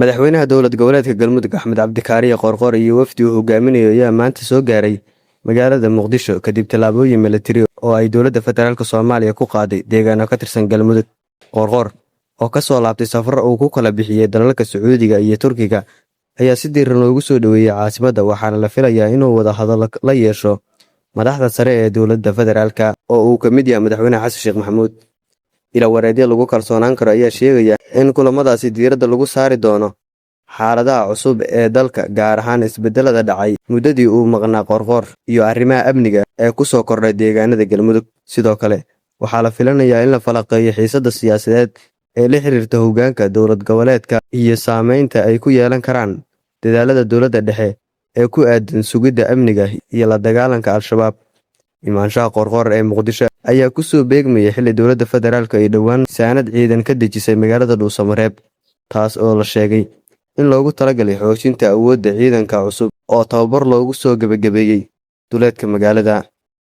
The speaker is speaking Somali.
Madaxweynaha dowlad goboleedka Galmudug Axmed Cabdikaariye Qoorqoor iyo wafdi uu hogaaminayo ayaa maanta soo gaaray magaalada Muqdisho kadib tallaabooyin milatari oo ay dowladda federaalka Soomaaliya ku qaaday deegaano ka tirsan Galmudug. Qoorqoor oo ka soo laabtay safar uu ku kala bixiyay dalalka Sacuudiga iyo Turkiga ayaa si diiran loogu soo dhaweeyay caasimadda, waxaana la filayaa inuu wada hadal la yeesho madaxda sare ee dowladda federaalka oo uu ka mid yahay madaxweyne Xasan Sheekh Maxamuud. Ilawareedyo lagu kalsoonaan karo ayaa sheegaya in kulamadaasi diiradda lagu saari doono xaaladaha cusub ee dalka, gaar ahaan isbedelada dhacay muddadii uu maqnaa Qoorqoor iyo arrimaha amniga ee ku soo kordhay deegaanada Galmudug. Sidoo kale waxaa la filanayaa in la falanqeeyo xiisadda siyaasadeed ee la xiriirta hoggaanka dowlad goboleedka iyo saameynta ay ku yeelan karaan dadaalada dowladda dhexe ee ku aadan sugidda amniga iyo la dagaalanka Al-shabaab. Imaanshaha Qoorqoor ee Muqdisho ayaa ku soo beegmaya xilli dowladda federaalka ay dhowaan saanad ciidan ka dejisay magaalada Dhuusamareeb, taas oo la sheegay in loogu talagalay xoojinta awoodda ciidanka cusub oo tababar loogu soo gabagabeeyay duleedka magaalada.